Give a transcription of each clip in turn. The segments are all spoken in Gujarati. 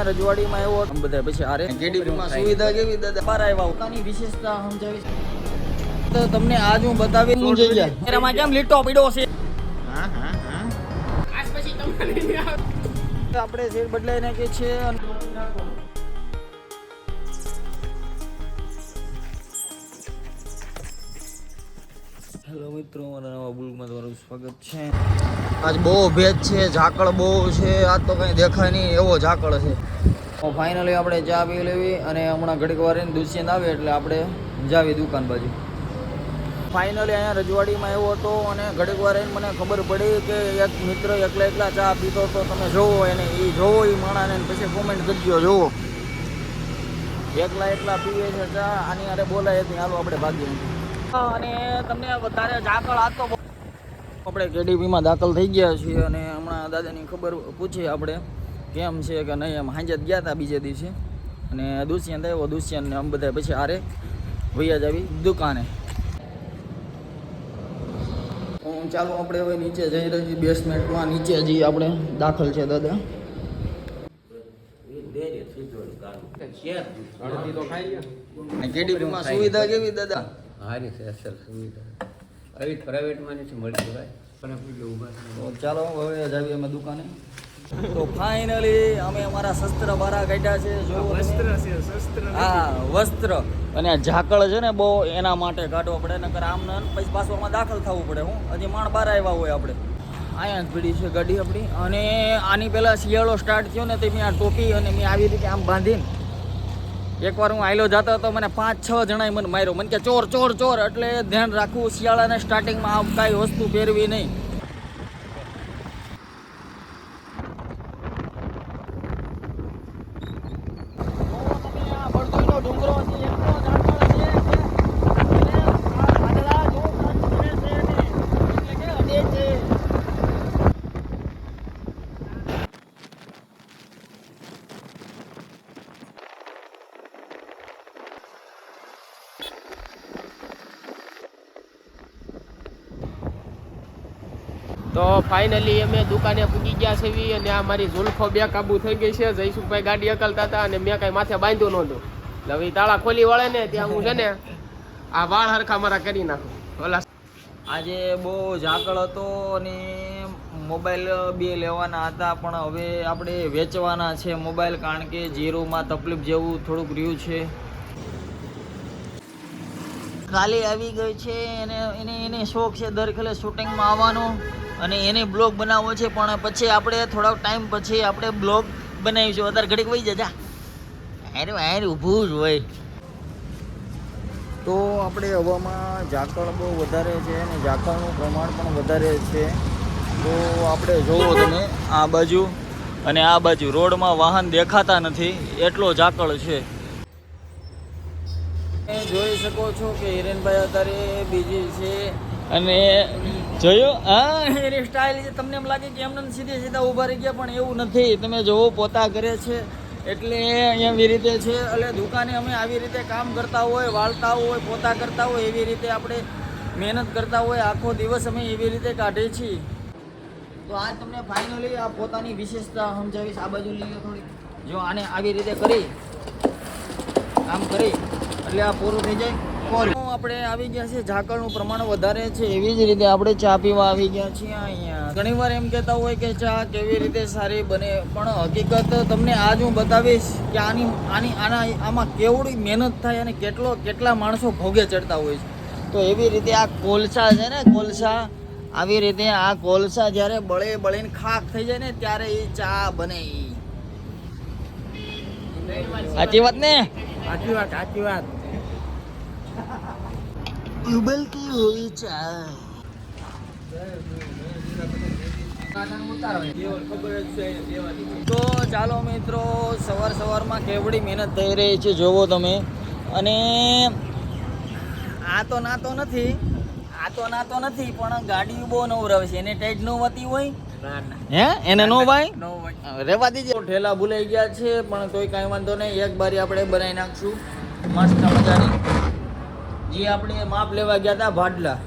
અહીંયા રજવાડીમાં આવ્યો બધા પછી આરે કેડીપીમાં સુવિધા કેવી દાદા બાર આવ્યા પોતાની વિશેષતા સમજાવીશ તો તમને આજ હું બતાવી હું જઈ ગયા એમાં કેમ લીટો પીડો છે આજ પછી તમને આપણે શેર બદલાઈ નાખીએ છીએ હેલો મિત્રો મારા નવા બ્લોગમાં તમારું સ્વાગત છે આજ બહુ ભેજ છે ઝાકળ બહુ છે આજ તો કંઈ દેખાય નહીં એવો ઝાકળ છે ફાઇનલી આપણે ચા પી લેવી અને હમણાં ઘડીક વાર દુષ્યંત આવે એટલે આપણે જાવી દુકાન બાજુ ફાઇનલી અહીંયા રજવાડીમાં આવ્યો હતો અને ઘડીક વાર મને ખબર પડી કે એક મિત્ર એકલા ચા પીતો હતો તમે જોવો એને એ જોવો એ માણાને પછી કોમેન્ટ કરજો જોવો એકલા પીવે છે ચા આની અરે બોલાય હતી હાલો આપણે ભાગીએ અને તમને વધારે ઝાકળ આતો આપણે કેડીપીમાં દાખલ થઈ ગયા છીએ અને હમણાં દાદાની ખબર પૂછી આપણે કેમ છે કે નહીં એમ સાંજે ગયા હતા બીજે દિવસે અને દુષ્યંત આવ્યો દુષ્યંતને આમ બધા પછી આરે વૈયા જ આવી દુકાને ચાલો આપણે હવે નીચે જઈ રહી બેસમેન્ટમાં નીચે જઈએ આપણે દાખલ છે દાદા કેડીપીમાં સુવિધા કેવી દાદા હારી છે અસલ સુવિધા આવી પ્રાઇવેટમાં નથી મળતી ભાઈ પણ તો ચાલો હવે જાવીએ અમે દુકાને તો ફાઇનલી અમે અમારા શસ્ત્ર બારા કાઢ્યા છે જો વસ્ત્ર છે શસ્ત્ર હા વસ્ત્ર અને ઝાકળ છે ને બહુ એના માટે કાઢવો પડે નકર આમ ને પછી પાછું આમાં દાખલ થવું પડે હું હજી માણ બહાર આવ્યા હોય આપણે અહીંયા જ પીડી છે ગાડી આપણી અને આની પહેલાં શિયાળો સ્ટાર્ટ થયો ને તો મેં આ ટોપી અને મેં આવી રીતે આમ બાંધીને એકવાર હું આયલો જતો હતો મને 5-6 જણાએ મને માર્યો મને કે ચોર ચોર ચોર એટલે ધ્યાન રાખવું શિયાળાને સ્ટાર્ટિંગમાં આ કાંઈ વસ્તુ પહેરવી નહીં ડુંગરો તો ફાઇનલી અમે દુકાને પૂગી ગયા છે અને આ મારી ઝુલ્ફો બે કાબુ થઈ ગઈ છે જયસુખભાઈ ગાડી અકલતા હતા અને મેં કાંઈ માથે બાંધ્યું નહોતું એટલે હવે તાળા ખોલી વળે ને ત્યાં હું છે ને આ વાળ હરખા મારા કરી નાખું ઓલા આજે બહુ ઝાકળ હતો અને મોબાઈલ બે લેવાના હતા પણ હવે આપણે વેચવાના છે મોબાઈલ કારણ કે જીરોમાં તકલીફ જેવું થોડુંક રહ્યું છે કાલે આવી ગઈ છે એને શોખ છે દર વખતે શૂટિંગમાં આવવાનો અને એને બ્લોગ બનાવવો છે પણ પછી આપણે થોડાક ટાઈમ પછી આપણે બ્લોગ બનાવીશું અત્યારે ઘડીક વહી જજા હારે ઊભું જ હોય તો આપણે હવામાં ઝાકળ બહુ વધારે છે અને ઝાકળનું પ્રમાણ પણ વધારે છે તો આપણે જોવો તમે આ બાજુ અને આ બાજુ રોડમાં વાહન દેખાતા નથી એટલો ઝાકળ છે જોઈ શકો છો કે હિરેનભાઈ અત્યારે બીજી છે અને જોયો હા એની સ્ટાઇલ છે તમને એમ લાગે કે એમને સીધા ઊભા રહી ગયા પણ એવું નથી તમે જોવો પોતા કરે છે એટલે અહીંયા એવી રીતે છે એટલે દુકાને અમે આવી રીતે કામ કરતા હોય વાળતા હોય પોતા કરતા હોય એવી રીતે આપણે મહેનત કરતા હોય આખો દિવસ અમે એવી રીતે કાઢીએ છીએ તો આજ તમને ફાઇનલી આ પોતાની વિશેષતા સમજાવીશ આ બાજુ લઈએ થોડી જો આને આવી રીતે કરી કામ કરી એટલે આ પૂરું થઈ જાય આપણે આવી ગયા છે ઝાકળનું પ્રમાણ વધારે છે એવી જ રીતે આપણે ચા પીવા આવી ગયા છીએ અહીંયા ઘણી વાર એમ કહેતા હોય કે ચા કેવી રીતે સારી બને પણ હકીકત તમને આજ હું બતાવીશ કે આમાં કેવડી મહેનત થાય અને કેટલા માણસો ભોગે ચડતા હોય છે તો એવી રીતે આ કોલસા છે ને કોલસા આવી રીતે આ કોલસા જ્યારે બળીને ખાક થઈ જાય ને ત્યારે એ ચા બને સાચી વાત ને સાચી વાત ઉબલતી હોય ચા તો ચાલો મિત્રો સવારમાં કેવડી મહેનત થઈ રહી છે જોવો તમે અને આ તો નાતો નથી પણ ગાડી બહુ નવરાવે છે એને ટાઈટ ન વાતી હોય હે એને નો ભાઈ રેવા દીજે ઠેલા ભૂલાઈ ગયા છે પણ તોય કાંઈ વાંધો નહીં એક બારી આપણે બનાવી નાખશું મસ્ત મજાની જે આપણે માપ લેવા ગયા હતા ભાડલા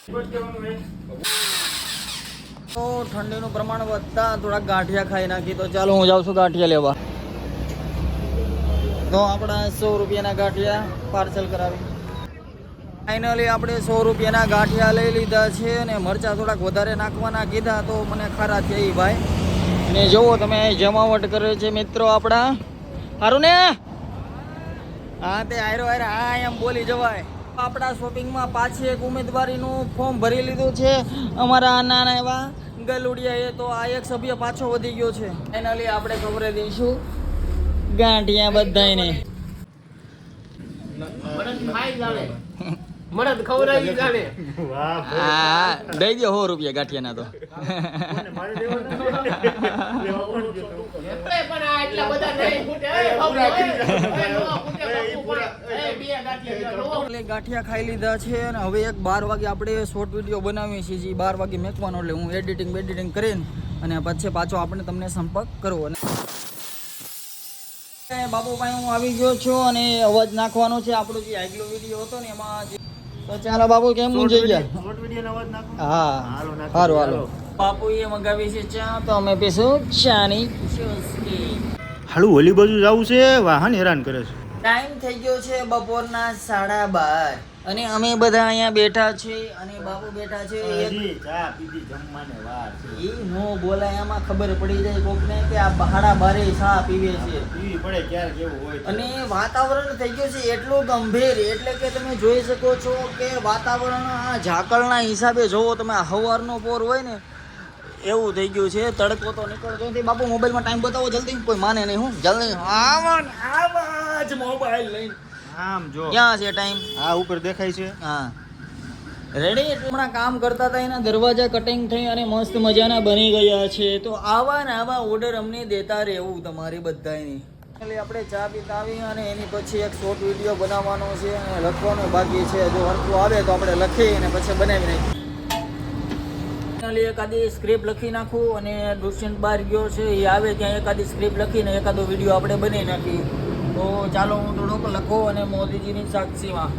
તો ઠંડીનું પ્રમાણ વધતા થોડાક ગાંઠિયા ખાઈ નાખી, તો ચાલો હું જાઉં છું ગાંઠિયા લેવા. તો આપણા 100 રૂપિયાના ગાંઠિયા પાર્સલ કરાવી. ફાઇનલી આપણે 100 રૂપિયાના ગાંઠિયા લઈ લીધા છે અને મરચાં થોડાક વધારે નાખવાના કીધા તો મને ખારા થઈ ભાઈ. અને જુઓ તમે જમાવટ કરે છે મિત્રો આપણા. સારું ને? હા તે હારો હા એમ બોલી જવાય. આપણા શોપિંગમાં પાછી એક ઉમેદવારીનું ફોર્મ ભરી લીધું છે અમારા નાના એવા ગલુડિયાએ. તો આ એક સભ્ય પાછો વધી ગયો છે. ફાઇનલી આપણે ખબર દઈશું ગાંઠિયા બધાને. મળદ ખવડાવી જાણે. હા દઈ દો 100 રૂપિયા ગાંઠિયાના તો. પણ આ એટલા બધા નહીં ફૂટે. ગાંઠિયા ખાઈ લીધા છે અને હવે એક 12 વાગે આપણે શોર્ટ વિડીયો બનાવીએ છીએ. જે 12 વાગે મેકવાનો એટલે હું એડિટિંગ કરીને અને પછી પાછો આપણે તમને સંપર્ક કરવો. અને બાબુભાઈ હું આવી ગયો છું અને અવાજ નાખવાનો છે. આપણો જે આગલો વિડીયો હતો ને એમાં તો ચાલો બાબુ કેમ મૂંઝાઈ ગયા? હા સારું હાલો. બાપુએ મંગાવી છે ચા તો અમે પીશું ચાની ચુસ્કી. હાલું ઓલી બાજુ જવું છે, વાહન હેરાન કરે છે. ટાઈમ થઈ ગયો છે બપોરના 12:30 અને અમે બધા અહીંયા બેઠા છે અને બાપુ બેઠા છે. ચા પીધી, જમવાને વાર છે. એ નો બોલાય એમાં ખબર પડી જાય કોકને કે આ 12:30 ચા પીવે છે. પીવી પડે ક્યારે કેવું હોય. અને વાતાવરણ થઈ ગયું છે એટલું ગંભીર એટલે કે તમે જોઈ શકો છો કે વાતાવરણ આ ઝાકળના હિસાબે જોવો તમે હવારનો પોર હોય ને એવું થઈ ગયું છે. તડકો તો નીકળતો નથી. બાપુ મોબાઈલમાં ટાઈમ બતાવો જલ્દી. કોઈ માને નહીં. હું જલ્દી આવાજ મોબાઈલ લઈને આમ જો ક્યાં છે ટાઈમ? આ ઉપર દેખાય છે. હા રેડી. એટલે હમણાં કામ કરતા હતા એના દરવાજા કટિંગ થઈ અને મસ્ત મજાના બની ગયા છે. તો આવા ને આવા ઓર્ડર અમને દેતા રહેવું તમારે બધાની. એટલે આપણે ચા પીતા આવી અને એની પછી એક શોર્ટ વિડીયો બનાવવાનો છે અને લખવાનો બાકી છે. જો હરખું આવે તો આપણે લખી અને પછી બનાવી નાખીએ. એકાદી સ્ક્રિપ્ટ લખી નાખું અને ડુશન્ટ બહાર ગયો છે એ આવે ત્યાં એકાદી સ્ક્રિપ્ટ લખીને એકાદો વિડીયો આપણે બનાવી નાખીએ. તો ચાલો હું થોડોક લખો અને મોદીજીની સાક્ષીમાં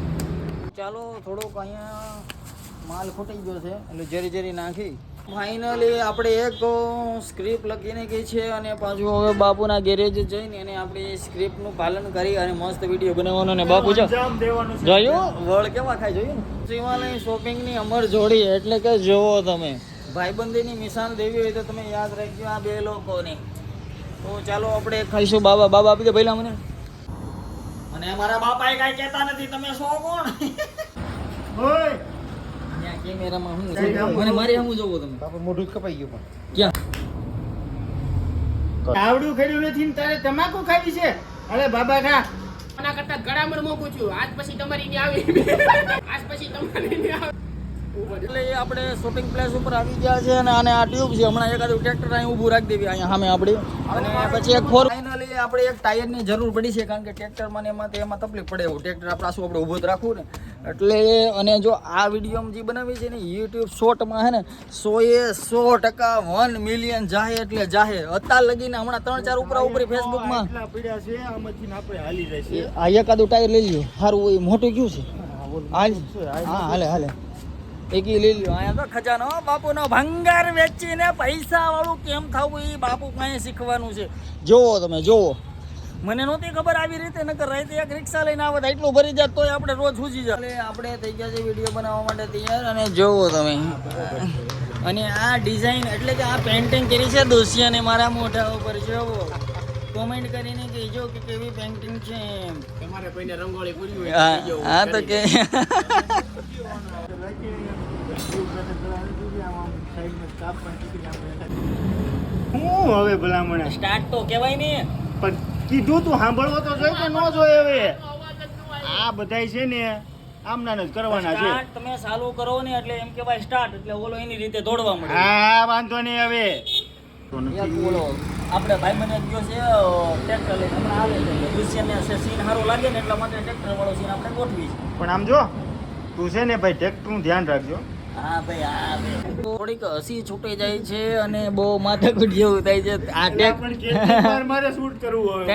ચાલો થોડોક અહીંયા માલ ખૂટી ગયો છે એટલે જરી નાખી. ફાઇનલી આપણે એક સ્ક્રિપ્ટ લખીને ગઈ છે અને પાછું હવે બાપુના ગેરેજ જઈને એને આપણે સ્ક્રિપ્ટનું પાલન કરી અને મસ્ત વિડીયો બનાવવાનો. અને બાપુ જોયું વળ કેવા ખાય જોયું ને. શિવાલય શોપિંગની અમર જોડી એટલે કે જોવો તમે ભાઈબંધીની મિસાલ દેવી હોય તો તમે યાદ રાખજો આ બે લોકોને. તો ચાલો આપણે ખાઈશું. બાબા આપી દે પહેલા મને. અને મારા બાપાએ કાંઈ કહેતા નથી. તમે શો કોણ? ઓય અહીંયા કેમેરામાં હું મને મારે હું જોવો તમે. બાપા મોઢું જ કપાઈ ગયું પણ. ક્યાં આવડું ખેડ્યું નથી ને તારે તમાકુ ખાવી છે? અરે બાબા ખા. આના કરતા ગળામણ મોકું છું. આજ પછી તમારી ની આવી. આજ પછી તમારી ની આવી. એટલે આપણે શોપિંગ પ્લેસ ઉપર આવી ગયા છે અને આને આ ટ્યુબ છે. હમણાં એકાદું ટ્રેક્ટર અહીં ઊભું રાખી દેવી અહીંયા સામે આપણી. અને પછી એક ફાઇનલી આપણે એક ટાયરની જરૂર પડી છે કારણ કે ટ્રેક્ટરમાં ને એમાં તકલીફ પડે એવું. ટ્રેક્ટર આપણે શું આપણે ઊભું જ રાખવું ને એટલે. અને જો આ વિડીયોમાં જે બનાવી છે ને યુટ્યુબ શોર્ટમાં હે ને 100% 1 મિલિયન જાહે એટલે જાહે. અત્યાર લગીને હમણાં 3-4 ઉપર ફેસબુકમાં એટલા પડ્યા છે આમાંથી આપણે હાલી જાય છે. આ એકાદું ટાયર લઈ લ્યો સારું હોય. મોટું કયું છે? હા હાલે એકી લઈ લ્યો. અહીંયા તો ખજાનો બાપુનો ભંગાર વેચીને પૈસા વાળું કેમ થવું એ બાપુ પાસે શીખવાનું છે. જોવો તમે જોવો. મને નહોતી ખબર આવી રીતે નકર રાતે એક રિક્ષા લઈને આવે એટલું ભરી જાય તોય આપણે રોજ સૂજી જાય. આપણે થઈ ગયા છે વિડીયો બનાવવા માટે તૈયાર. અને જોવો તમે અને આ ડિઝાઇન એટલે કે આ પેઇન્ટિંગ કરી છે દોશિયાને મારા મોઢા ઉપર. જોવો કોમેન્ટ કરીને કહેજો કે કેવી પેઇન્ટિંગ છે એમ. તમારે કોઈને રંગોળી પૂરી હોય હા તો કે હું હવે ભલામણ સ્ટાર્ટ તો કહેવાય ને. પણ કીધું તું સાંભળવો તો જોઈએ કે ન જોઈએ? હવે આ બધાય છે ને આમના જ કરવાના છે. સ્ટાર્ટ તમે ચાલુ કરો ને એટલે એમ કહેવાય સ્ટાર્ટ એટલે ઓલો એની રીતે દોડવા મળે. હા વાંધો નહીં. હવે એક ઓલો આપણે ભાઈબંધ એક ગયો છે ટ્રેક્ટર લઈને હમણાં આવે છે દુષ્યને સીન સારું લાગે ને એટલા માટે ટ્રેક્ટર વાળો સીન આપણે ગોઠવી છે. પણ આમ જો તું છે ને ભાઈ ટ્રેક્ટરનું ધ્યાન રાખજો. હા ભાઈ હા થોડીક હસી છૂટી જાય છે અને બહુ માથાકૂટ જેવું થાય છે. આ ટેક મારે શૂટ કરવું હોય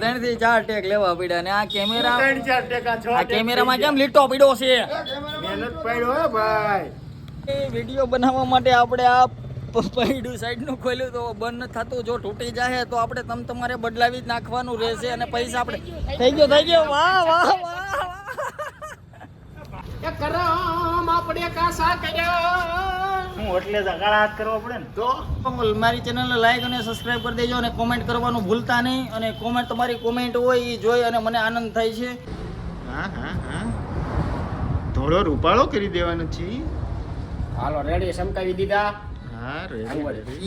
3 થી 4 ટેક લેવા પડ્યા અને આ કેમેરા 3-4 ટેકા 6 આ કેમેરામાં કેમ લીટો પડ્યો છે? મેં મહેનત પાડ્યો હે ભાઈ. એ વિડીયો બનાવવા માટે આપણે આ પૈડું સાઈડનું ખોલ્યું તો બંધ ન થતું. જો તૂટી જાય તો આપણે તમારે બદલાવી જ નાખવાનું રહેશે અને પૈસા આપણે થઈ ગયો વાહ વાહ વાહ એ કરમ આપણે કાસા કર્યા. હું એટલે કાળા હાથ કરવા પડે ને તો મારી ચેનલને લાઈક અને સબસ્ક્રાઇબ કરી દેજો અને કોમેન્ટ કરવાનું ભૂલતા નહીં. અને કોમેન્ટ તમારી કોમેન્ટ હોય એ જોઈ અને મને આનંદ થાય છે. હા થોડો રૂપાળો કરી દેવાનો છે. હાલો રેડી સમકાવી દીધા. હા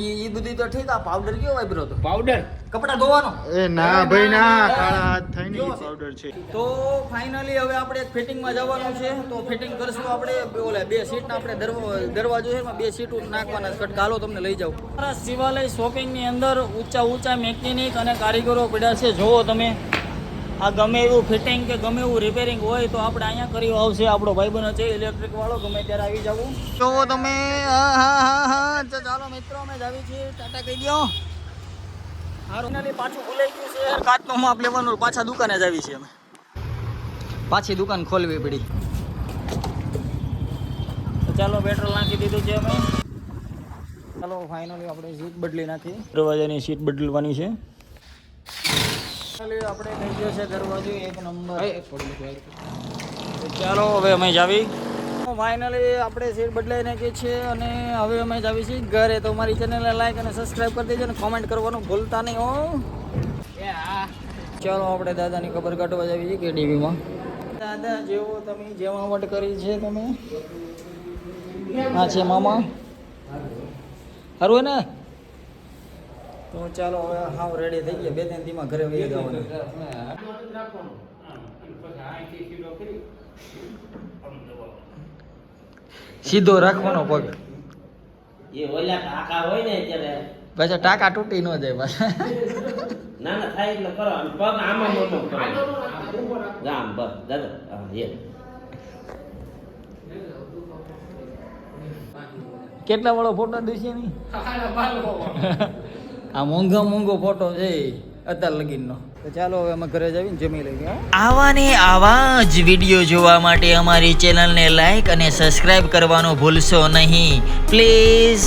ઈ બધી તો ઠીક. આ પાવડર કયો વાપરો તો પાવડર કપડા ધોવાનો? એ ના ભાઈ ના, કાળા હાથ થાય ને ઈ પાવડર છે. તો ફાઇનલી હવે આપણે ફિટિંગમાં જવાનું છે. તો ફિટિંગ કરશું આપણે. ઓલા 2 સીટના આપણે દરવાજો છે એમાં 2 સીટ નાખવાના છે. હાલો તમને લઈ જાઉં. અમારા શિવાલય શોપિંગની અંદર ઊંચા મેકેનિક અને કારીગરો પડ્યા છે. જુઓ તમે, આ ગમે એવું ફિટિંગ કે ગમે એવું રિપેરિંગ હોય તો આપણે અહીંયા કરી આવશે. આપણો ભાઈબંધ છે ઇલેક્ટ્રિક વાળો, ગમે ત્યારે આવી જવું. જુઓ તમે, હા ચાલો મિત્રો અમે જ આવી છીએ. ટાટા કહી દો. ફાઇનલી પાછું ભૂલાઈ ગયું છે. કાચનું માપ લેવાનું. પાછા દુકાને જ આવી છે અમે. પાછી દુકાન ખોલવી પડી. તો ચાલો પેટ્રોલ નાખી દીધું છે અમે. ચાલો ફાઇનલી આપણે સીટ બદલી નાખી. દરવાજાની સીટ બદલવાની છે. આપણે થઈ ગયો છે દરવાજો 1 નંબર. ચાલો હવે અમે જ આવી. ફાઇનલી આપણે સીટ બદલાઈ નાખી છે અને હવે અમે જ આવી છીએ ઘરે. તો મારી ચેનલને લાઈક અને સબસ્ક્રાઇબ કરી દેજો અને કોમેન્ટ કરવાનું ભૂલતા નહીં હો. ચાલો આપણે દાદાની ખબર કાઢવા જ આવી છીએ કેડીવીમાં. દાદા જેવો તમે જમાવટ કરી છે તમે. હા છે મામા, સારું ને? તો ચાલો હવે હાવ રેડી થઈ ગયા. 2-3 દીમાં ઘરે વહી જવાનું. સીધો રાખવાનો પગ. એ ઓલા ટાકા હોય ને ત્યારે પાછા ટાંકા તૂટી ન જાય પાછા. નાના થાય એટલે કરો અને પગ આમાં મોટો કરો આમ બસ દાદા હા એ કેટલા વાળો ફોટો દેશે નહીં? આ મોંઘો ફોટો છે અત્યાર લગીનનો. તો ચાલો હવે અમે ઘરે જઈને જમી લઈએ. આવા ને આવા જ વિડીયો જોવા માટે અમારી ચેનલને લાઈક અને સબસ્ક્રાઇબ કરવાનું ભૂલશો નહીં પ્લીઝ.